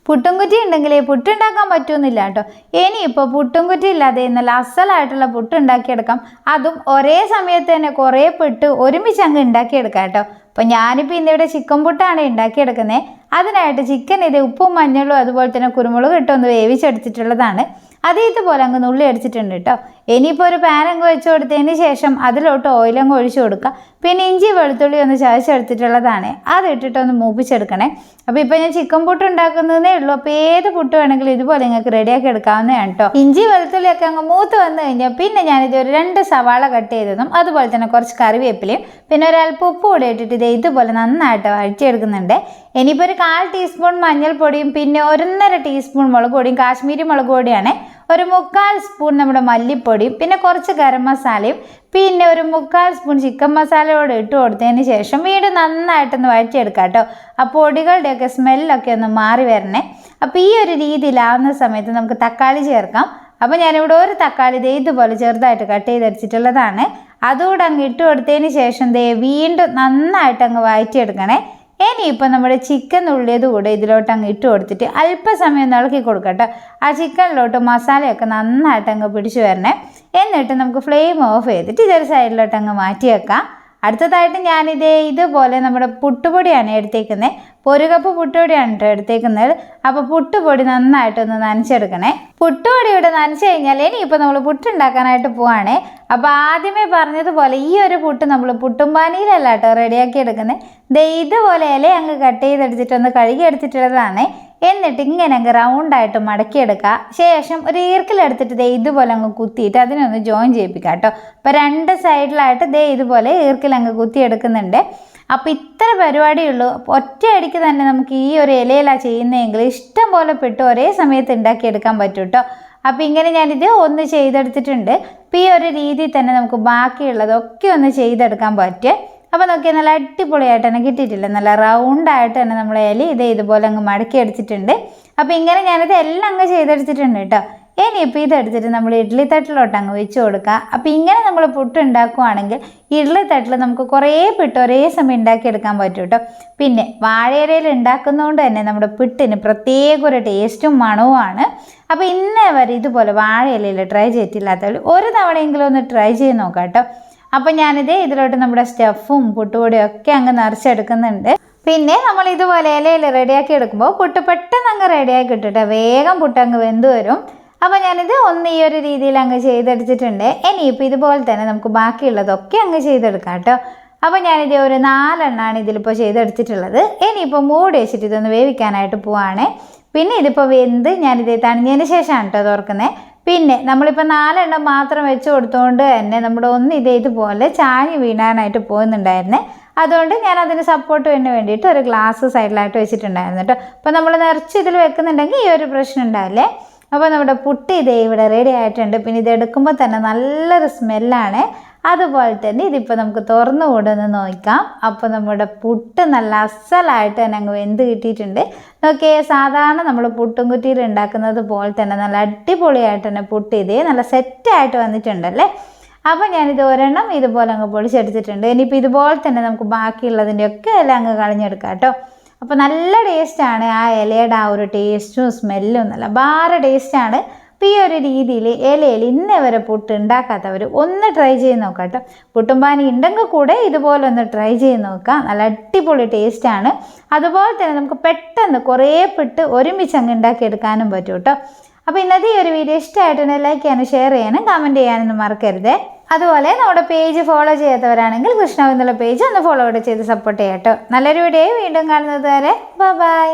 പുട്ടുംകുറ്റി ഉണ്ടെങ്കിൽ പുട്ടുണ്ടാക്കാൻ പറ്റുമെന്നില്ല കേട്ടോ. ഇനിയിപ്പോൾ പുട്ടുംകുറ്റി ഇല്ലാതെ നല്ല അസലായിട്ടുള്ള പുട്ട് ഉണ്ടാക്കിയെടുക്കാം. അതും ഒരേ സമയത്ത് തന്നെ കുറേ പുട്ട് ഒരുമിച്ച് അങ്ങ് ഉണ്ടാക്കിയെടുക്കാം കേട്ടോ. അപ്പോൾ ഞാനിപ്പോൾ ഇന്നിവിടെ ചിക്കൻ പുട്ടാണ് ഉണ്ടാക്കിയെടുക്കുന്നത്. അതിനായിട്ട് ചിക്കൻ ഉപ്പും മഞ്ഞളും അതുപോലെ തന്നെ കുരുമുളക് ഇട്ടൊന്ന് വേവിച്ചെടുത്തിട്ടുള്ളതാണ്. അത് ഇതുപോലെ അങ്ങ് നുള്ളി അടിച്ചിട്ടുണ്ട് കേട്ടോ. ഇനിയിപ്പോൾ ഒരു പാൻ അങ്ങ് വെച്ച് കൊടുത്തതിന് ശേഷം അതിലോട്ട് ഓയിലങ്ങ് ഒഴിച്ചു കൊടുക്കുക. പിന്നെ ഇഞ്ചി വെളുത്തുള്ളി ഒന്ന് ചതച്ചെടുത്തിട്ടുള്ളതാണ്, അത് ഇട്ടിട്ടൊന്ന് മൂപ്പിച്ചെടുക്കണേ. അപ്പോൾ ഇപ്പോൾ ഞാൻ ചിക്കൻ പുട്ട് ഉണ്ടാക്കുന്നതേ ഉള്ളൂ. അപ്പോൾ ഏത് പുട്ട് വേണമെങ്കിലും ഇതുപോലെ നിങ്ങൾക്ക് റെഡിയാക്കി എടുക്കാവുന്നതാണ് കേട്ടോ. ഇഞ്ചി വെളുത്തുള്ളിയൊക്കെ അങ്ങ് മൂത്ത് വന്നു കഴിഞ്ഞാൽ പിന്നെ ഞാനിത് ഒരു 2 സവാള കട്ട് ചെയ്തതും അതുപോലെ തന്നെ കുറച്ച് കറിവേപ്പിലയും പിന്നെ ഒരൽപ്പം ഉപ്പ് കൂടി ഇട്ടിട്ട് ഇതുപോലെ നന്നായിട്ട് വഴറ്റിയെടുക്കുന്നുണ്ട്. ഇനിയിപ്പോൾ ഒരു 1/4 ടീസ്പൂൺ മഞ്ഞൾപ്പൊടിയും പിന്നെ 1.5 ടീസ്പൂൺ മുളക് പൊടിയും കാശ്മീരി മുളക് പൊടിയാണ്, ഒരു 3/4 സ്പൂൺ നമ്മുടെ മല്ലിപ്പൊടിയും പിന്നെ കുറച്ച് ഗരം മസാലയും പിന്നെ ഒരു 3/4 സ്പൂൺ ചിക്കൻ മസാലയോടെ ഇട്ട് കൊടുത്തതിന് ശേഷം വീണ്ടും നന്നായിട്ടൊന്ന് വഴറ്റിയെടുക്കാം കേട്ടോ. ആ പൊടികളുടെയൊക്കെ സ്മെല്ലൊക്കെ ഒന്ന് മാറി വരണേ. അപ്പോൾ ഈ ഒരു രീതിയിലാവുന്ന സമയത്ത് നമുക്ക് തക്കാളി ചേർക്കാം. അപ്പോൾ ഞാനിവിടെ ഒരു തക്കാളി ഇതുപോലെ ചെറുതായിട്ട് കട്ട് ചെയ്തെടുത്തിട്ടുള്ളതാണ്. അതുകൂടെ അങ്ങ് ഇട്ട് കൊടുത്തതിന് ശേഷം വീണ്ടും നന്നായിട്ട് അങ്ങ് വഴറ്റിയെടുക്കണേ. ഇനിയിപ്പോൾ നമ്മുടെ ചിക്കൻ ഉള്ളിയത് കൂടെ ഇതിലോട്ട് അങ്ങ് ഇട്ട് കൊടുത്തിട്ട് അല്പസമയം ഒന്ന് ഇളക്കി കൊടുക്കട്ടോ. ആ ചിക്കനിലോട്ട് മസാലയൊക്കെ നന്നായിട്ട് അങ്ങ് പിടിച്ചു വരണേ. എന്നിട്ട് നമുക്ക് ഫ്ലെയിം ഓഫ് ചെയ്തിട്ട് ഇതൊരു സൈഡിലോട്ട് അങ്ങ് മാറ്റി വെക്കാം. അടുത്തതായിട്ട് ഇതുപോലെ നമ്മുടെ പുട്ടുപൊടിയാണ് എടുത്തേക്കുന്നത്. 1 കപ്പ് പുട്ടുപൊടിയാണ് കേട്ടോ എടുത്തേക്കുന്നത്. അപ്പോൾ പുട്ടുപൊടി നന്നായിട്ടൊന്ന് നനച്ചെടുക്കണേ. പുട്ടുപൊടി ഇവിടെ നനച്ച് കഴിഞ്ഞാൽ ഇനിയിപ്പോൾ നമ്മൾ പുട്ടുണ്ടാക്കാനായിട്ട് പോവാണേ. അപ്പോൾ ആദ്യമേ പറഞ്ഞതുപോലെ ഈ ഒരു പുട്ട് നമ്മൾ പുട്ടുംപാനിയിലല്ല കേട്ടോ റെഡിയാക്കി എടുക്കുന്നത്. ഇതുപോലെ ഇല അങ്ങ് കട്ട് ചെയ്തെടുത്തിട്ടൊന്ന് കഴുകി എടുത്തിട്ടുള്ളതാണ്. എന്നിട്ട് ഇങ്ങനെ അങ്ങ് റൗണ്ടായിട്ട് മടക്കിയെടുക്കുക. ശേഷം ഒരു ഈർക്കിലെടുത്തിട്ട് ഇതുപോലെ അങ്ങ് കുത്തിയിട്ട് അതിനൊന്ന് ജോയിൻ ചെയ്യിപ്പിക്കുക കേട്ടോ. അപ്പോൾ 2 സൈഡിലായിട്ട് ഇതുപോലെ ഈർക്കിലങ്ങ് കുത്തിയെടുക്കുന്നുണ്ട്. അപ്പോൾ ഇത്ര പരിപാടിയുള്ളൂ. ഒറ്റയടിക്ക് തന്നെ നമുക്ക് ഈ ഒരു ഇലയിലാണ് ചെയ്യുന്നതെങ്കിൽ ഇഷ്ടം പോലെ പെട്ട് ഒരേ സമയത്ത് ഉണ്ടാക്കിയെടുക്കാൻ പറ്റും കേട്ടോ. അപ്പോൾ ഇങ്ങനെ ഞാനിത് ഒന്ന് ചെയ്തെടുത്തിട്ടുണ്ട്. അപ്പോൾ ഈ ഒരു രീതിയിൽ തന്നെ നമുക്ക് ബാക്കിയുള്ളതൊക്കെ ഒന്ന് ചെയ്തെടുക്കാൻ പറ്റും. അപ്പോൾ നോക്കിയാൽ നല്ല അടിപൊളിയായിട്ട് തന്നെ കിട്ടിയിട്ടില്ല, നല്ല റൗണ്ടായിട്ട് തന്നെ നമ്മൾ ഇല ഇതുപോലെ അങ്ങ് മടക്കി എടുത്തിട്ടുണ്ട്. അപ്പോൾ ഇങ്ങനെ ഞാനിത് എല്ലാം അങ്ങ് ചെയ്തെടുത്തിട്ടുണ്ട് കേട്ടോ. ഇനിയിപ്പോൾ ഇതെടുത്തിട്ട് നമ്മൾ ഇഡ്ഡലി തട്ടിലോട്ട് അങ്ങ് വെച്ച് കൊടുക്കുക. അപ്പോൾ ഇങ്ങനെ നമ്മൾ പുട്ട് ഉണ്ടാക്കുകയാണെങ്കിൽ ഇഡ്ഡലി തട്ടിൽ നമുക്ക് കുറേ പുട്ട് ഒരേ സമയം ഉണ്ടാക്കിയെടുക്കാൻ പറ്റും കേട്ടോ. പിന്നെ വാഴയിലയിൽ ഉണ്ടാക്കുന്നതുകൊണ്ട് തന്നെ നമ്മുടെ പുട്ടിന് പ്രത്യേക ഒരു ടേസ്റ്റും മണവുമാണ്. അപ്പോൾ ഇന്നേ വരെ ഇതുപോലെ വാഴയിലയിൽ ട്രൈ ചെയ്തിട്ടില്ലാത്തവർ ഒരു തവണയെങ്കിലും ഒന്ന് ട്രൈ ചെയ്ത് നോക്കാം കേട്ടോ. അപ്പോൾ ഇതിലോട്ട് നമ്മുടെ സ്റ്റഫും പുട്ടുപൊടിയും ഒക്കെ അങ്ങ് നിറച്ചെടുക്കുന്നുണ്ട്. പിന്നെ നമ്മൾ ഇതുപോലെ ഇലയിൽ റെഡിയാക്കി എടുക്കുമ്പോൾ പുട്ട് പെട്ടെന്ന് അങ്ങ് റെഡിയാക്കി ഇട്ടിട്ട് വേഗം പുട്ട് അങ്ങ് വെന്ത് വരും. അപ്പോൾ ഞാനിത് ഒന്ന് ഈ ഒരു രീതിയിൽ അങ്ങ് ചെയ്തെടുത്തിട്ടുണ്ട്. ഇനിയിപ്പോൾ ഇതുപോലെ തന്നെ നമുക്ക് ബാക്കിയുള്ളതൊക്കെ അങ്ങ് ചെയ്തെടുക്കാം കേട്ടോ. അപ്പോൾ ഞാനിത് ഒരു 4 എണ്ണമാണ് ഇതിലിപ്പോൾ ചെയ്തെടുത്തിട്ടുള്ളത്. ഇനിയിപ്പോൾ മൂടി വെച്ചിട്ട് ഇതൊന്ന് വേവിക്കാനായിട്ട് പോവാണ്. പിന്നെ ഇതിപ്പോൾ വെന്ത് ഞാനിത് തണിഞ്ഞതിന് ശേഷമാണ് കേട്ടോ തുറക്കുന്നത്. പിന്നെ നമ്മളിപ്പോൾ 4 എണ്ണം മാത്രം വെച്ച് കൊടുത്തുകൊണ്ട് തന്നെ നമ്മുടെ ഒന്ന് ഇതുപോലെ ചാഞ്ഞ് വീണാനായിട്ട് പോകുന്നുണ്ടായിരുന്നേ. അതുകൊണ്ട് ഞാൻ അതിന് സപ്പോർട്ടിന് വേണ്ടിയിട്ട് ഒരു ഗ്ലാസ് സൈഡിലായിട്ട് വെച്ചിട്ടുണ്ടായിരുന്നു കേട്ടോ. അപ്പോൾ നമ്മൾ നിറച്ച് ഇതിൽ വെക്കുന്നുണ്ടെങ്കിൽ ഈ ഒരു പ്രശ്നം ഉണ്ടാവില്ലേ. അപ്പോൾ നമ്മുടെ പുട്ട് ഇവിടെ റെഡി ആയിട്ടുണ്ട്. പിന്നെ ഇത് എടുക്കുമ്പോൾ തന്നെ നല്ലൊരു സ്മെല്ലാണ്. അതുപോലെ തന്നെ ഇതിപ്പോൾ നമുക്ക് തുറന്നു കൊണ്ടൊന്ന് നോക്കാം. അപ്പോൾ നമ്മുടെ പുട്ട് നല്ല അസലായിട്ട് തന്നെ അങ്ങ് വെന്ത് കിട്ടിയിട്ടുണ്ട്. നോക്കിയേ, സാധാരണ നമ്മൾ പുട്ടും കുറ്റിയിൽ ഉണ്ടാക്കുന്നത് പോലെ തന്നെ നല്ല അടിപൊളിയായിട്ട് തന്നെ പുട്ട് നല്ല സെറ്റായിട്ട് വന്നിട്ടുണ്ടല്ലേ. അപ്പോൾ ഞാനിത് ഒരെണ്ണം ഇതുപോലെ അങ്ങ് പൊളിച്ചെടുത്തിട്ടുണ്ട്. ഇനിയിപ്പോൾ ഇതുപോലെ തന്നെ നമുക്ക് ബാക്കിയുള്ളതിൻ്റെയൊക്കെ എല്ലാം അങ്ങ് കളഞ്ഞെടുക്കാം കേട്ടോ. അപ്പോൾ നല്ല ടേസ്റ്റാണ്. ആ ഇലയുടെ ആ ഒരു ടേസ്റ്റും സ്മെല്ലും നല്ല ബാര ടേസ്റ്റാണ്. അപ്പോൾ ഈ ഒരു രീതിയിൽ ഇലയിൽ ഇന്നേ വരെ പുട്ട് ഉണ്ടാക്കാത്തവർ ഒന്ന് ട്രൈ ചെയ്ത് നോക്കാം കേട്ടോ. പുട്ടുംപാനി ഉണ്ടെങ്കിൽ കൂടെ ഇതുപോലെ ഒന്ന് ട്രൈ ചെയ്ത് നോക്കാം. നല്ല അടിപൊളി ടേസ്റ്റാണ്. അതുപോലെ തന്നെ നമുക്ക് പെട്ടെന്ന് കുറേ പുട്ട് ഒരുമിച്ച് അങ്ങ് ഉണ്ടാക്കിയെടുക്കാനും പറ്റും കേട്ടോ. അപ്പോൾ ഇന്നത്തെ ഈ ഒരു വീഡിയോ ഇഷ്ടമായിട്ടുണ്ടെങ്കിൽ ലൈക്ക് ചെയ്യാനും ഷെയർ ചെയ്യാനും കമൻറ്റ് ചെയ്യാനൊന്നും മറക്കരുത്. അതുപോലെ നമ്മുടെ പേജ് ഫോളോ ചെയ്യാത്തവരാണെങ്കിൽ കൃഷ്ണ എന്നുള്ള പേജ് ഒന്ന് ഫോളോ ചെയ്ത് സപ്പോർട്ട് ചെയ്യാം കേട്ടോ. നല്ലൊരു വീഡിയോ വീണ്ടും കാണുന്നത് വരെ ബൈ.